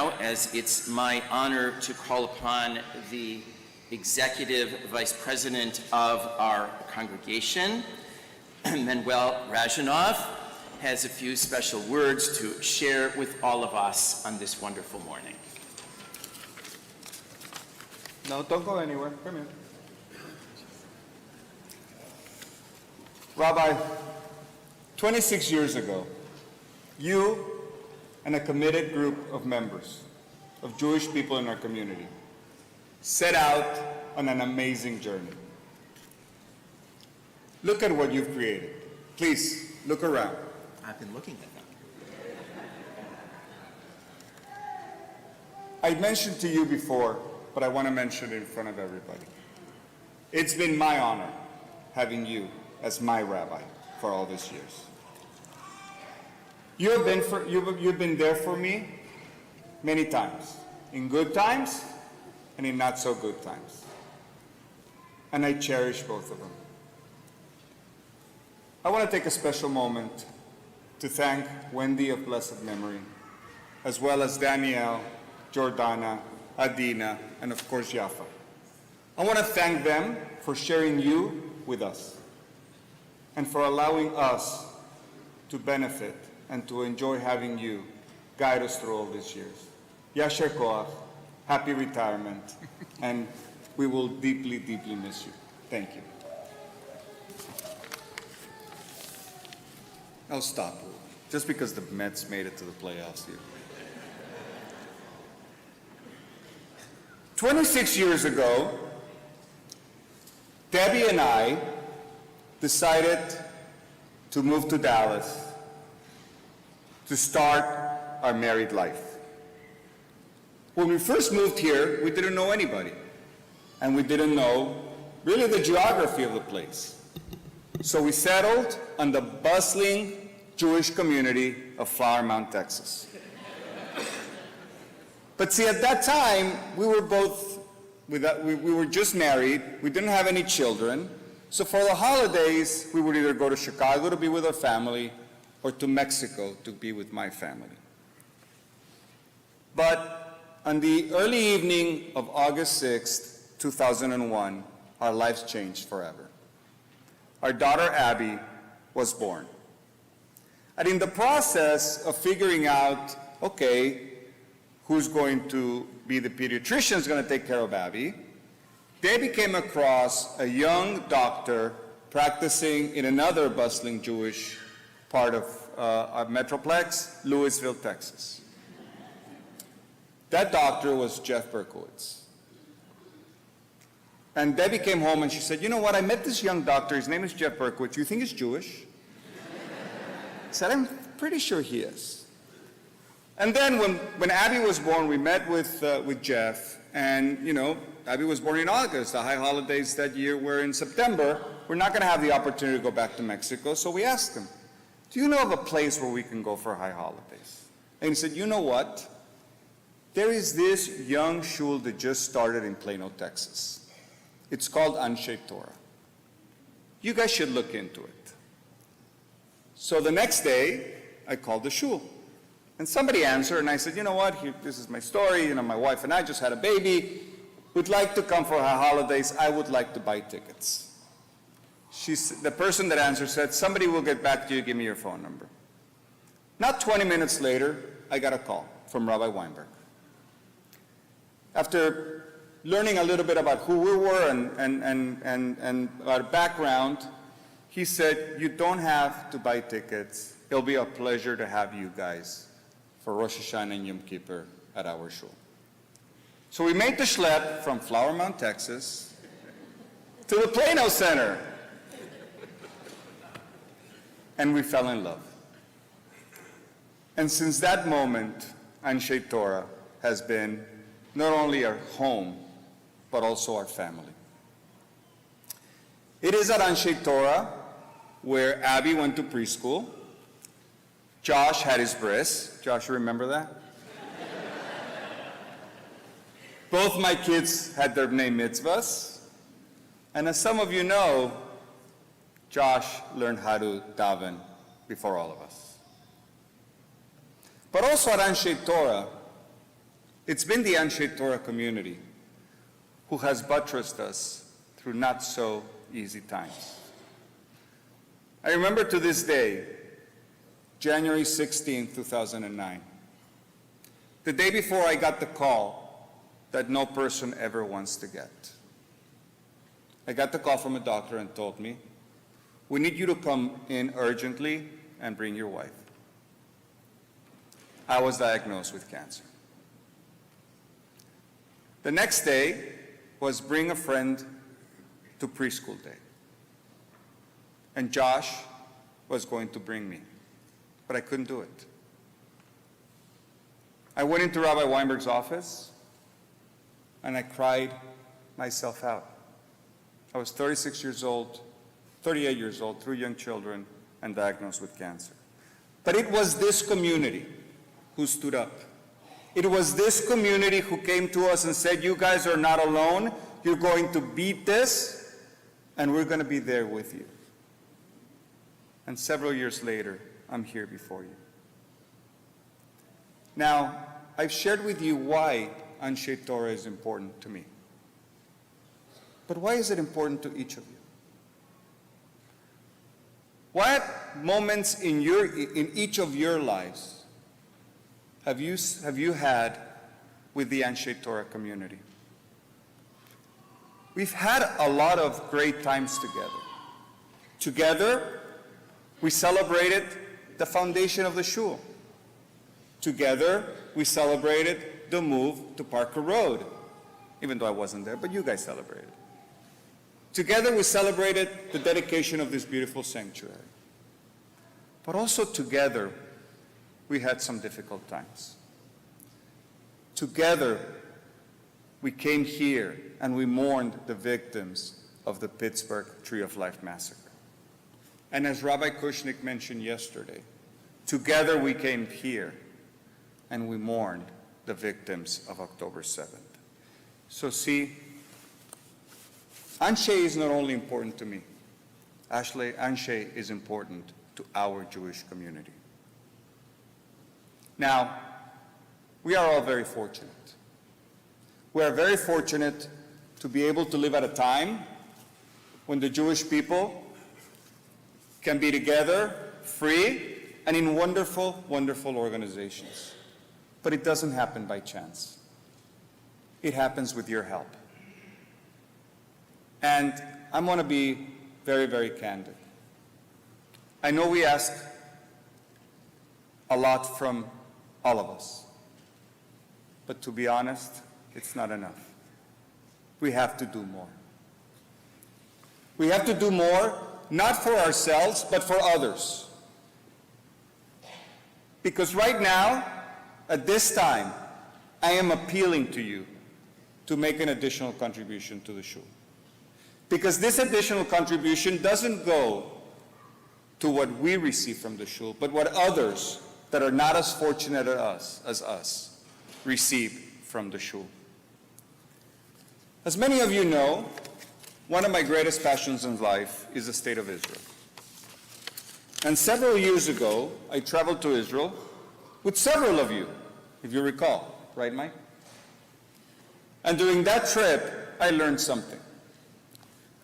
now, as it's my honor to call upon the Executive Vice President of our congregation, Manuel Razhanov, has a few special words to share with all of us on this wonderful morning. No, don't go anywhere. Come here. Rabbi, 26 years ago, you and a committed group of members of Jewish people in our community set out on an amazing journey. Look at what you've created. Please, look around. I've been looking at them. I mentioned to you before, but I want to mention it in front of everybody. It's been my honor having you as my rabbi for all these years. You've been there for me many times, in good times and in not so good times. And I cherish both of them. I want to take a special moment to thank Wendy of blessed memory, as well as Danielle, Jordana, Adina, and of course Yafa. I want to thank them for sharing you with us and for allowing us to benefit and to enjoy having you guide us through all these years. Yasher Koach, happy retirement, and we will deeply, deeply miss you. Thank you. I'll stop, just because the Mets made it to the playoffs here. 26 years ago, Debbie and I decided to move to Dallas to start our married life. When we first moved here, we didn't know anybody, and we didn't know really the geography of the place. So we settled on the bustling Jewish community of Flower Mound, Texas. But see, at that time, we were just married, we didn't have any children, so for the holidays, we would either go to Chicago to be with our family or to Mexico to be with my family. But on the early evening of August 6th, 2001, our lives changed forever. Our daughter Abby was born. And in the process of figuring out, okay, who's going to be the pediatrician who's going to take care of Abby, Debbie came across a young doctor practicing in another bustling Jewish part of our Metroplex, Louisville, Texas. That doctor was Jeff Berkowitz. And Debbie came home and she said, you know what, I met this young doctor, his name is Jeff Berkowitz, you think he's Jewish? I said, I'm pretty sure he is. And then when Abby was born, we met with Jeff, and you know, Abby was born in August. The high holidays that year were in September. We're not going to have the opportunity to go back to Mexico, so we asked him, do you know of a place where we can go for high holidays? And he said, you know what? There is this young shul that just started in Plano, Texas. It's called Anshai Torah. You guys should look into it. So the next day, I called the shul. And somebody answered, and I said, you know what, this is my story. You know, my wife and I just had a baby. We'd like to come for our holidays. I would like to buy tickets. The person that answered said, somebody will get back to you, give me your phone number. Not 20 minutes later, I got a call from Rabbi Weinberg. After learning a little bit about who we were and our background, he said, you don't have to buy tickets. It'll be a pleasure to have you guys for Rosh Hashanah and Yom Kippur at our shul. So we made the schlep from Flower Mound, Texas, to the Plano Center. And we fell in love. And since that moment, Anshai Torah has been not only our home, but also our family. It is at Anshai Torah where Abby went to preschool. Josh had his bris. Josh, you remember that? Both my kids had their bnei mitzvahs. And as some of you know, Josh learned how to daven before all of us. But also at Anshai Torah, It's been the Anshai Torah community who has buttressed us through not so easy times. I remember to this day, January 16, 2009, the day before I got the call that no person ever wants to get. I got the call from a doctor and told me, "We need you to come in urgently and bring your wife." I was diagnosed with cancer. The next day was bring a friend to preschool day. And Josh was going to bring me, but I couldn't do it. I went into Rabbi Weinberg's office and I cried myself out. I was 36 years old, 38 years old, 3 young children, and diagnosed with cancer. But it was this community who stood up. It was this community who came to us and said, "You guys are not alone. You're going to beat this, and we're going to be there with you." And several years later, I'm here before you. Now, I've shared with you why Anshai Torah is important to me. But why is it important to each of you? What moments in each of your lives have you had with the Anshai Torah community? We've had a lot of great times together. Together, we celebrated the foundation of the shul. Together, we celebrated the move to Parker Road, even though I wasn't there, but you guys celebrated. Together, we celebrated the dedication of this beautiful sanctuary. But also together, we had some difficult times. Together, we came here and we mourned the victims of the Pittsburgh Tree of Life massacre. And as Rabbi Kushnick mentioned yesterday, together we came here and we mourned the victims of October 7th. So see, Anshai is not only important to me. Anshai is important to our Jewish community. Now, we are all very fortunate. We are very fortunate to be able to live at a time when the Jewish people can be together, free, and in wonderful, wonderful organizations. But it doesn't happen by chance. It happens with your help. And I'm going to be very, very candid. I know we ask a lot from all of us. But to be honest, it's not enough. We have to do more. We have to do more, not for ourselves, but for others. Because right now, at this time, I am appealing to you to make an additional contribution to the shul. Because this additional contribution doesn't go to what we receive from the shul, but what others that are not as fortunate as us receive from the shul. As many of you know, one of my greatest passions in life is the state of Israel. And several years ago, I traveled to Israel with several of you, if you recall, right, Mike? And during that trip, I learned something.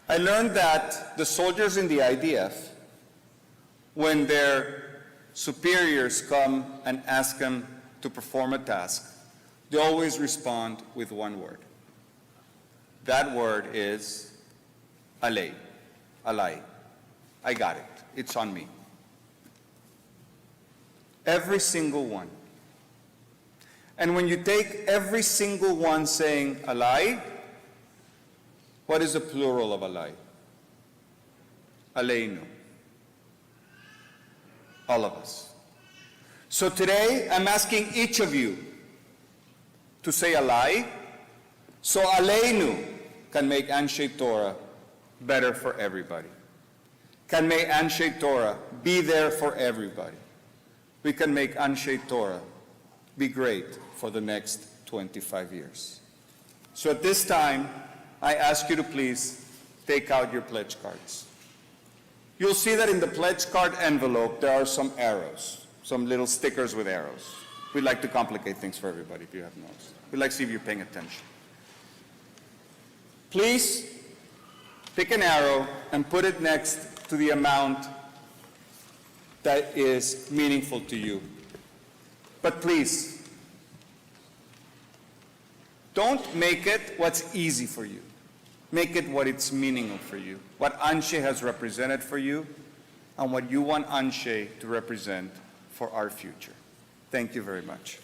I learned that the soldiers in the IDF, when their superiors come and ask them to perform a task, they always respond with one word. That word is alay, alai. I got it. It's on me. Every single one. And when you take every single one saying alai, what is the plural of alai? Aleinu. All of us. So today, I'm asking each of you to say alai, so aleinu can make Anshai Torah better for everybody. Can make Anshai Torah be there for everybody. We can make Anshai Torah be great for the next 25 years. So at this time, I ask you to please take out your pledge cards. You'll see that in the pledge card envelope, there are some arrows, some little stickers with arrows. We like to complicate things for everybody, if you have noticed. We like to see if you're paying attention. Please pick an arrow and put it next to the amount that is meaningful to you. But please, don't make it what's easy for you. Make it what it's meaningful for you, what Anshai has represented for you, and what you want Anshai to represent for our future. Thank you very much.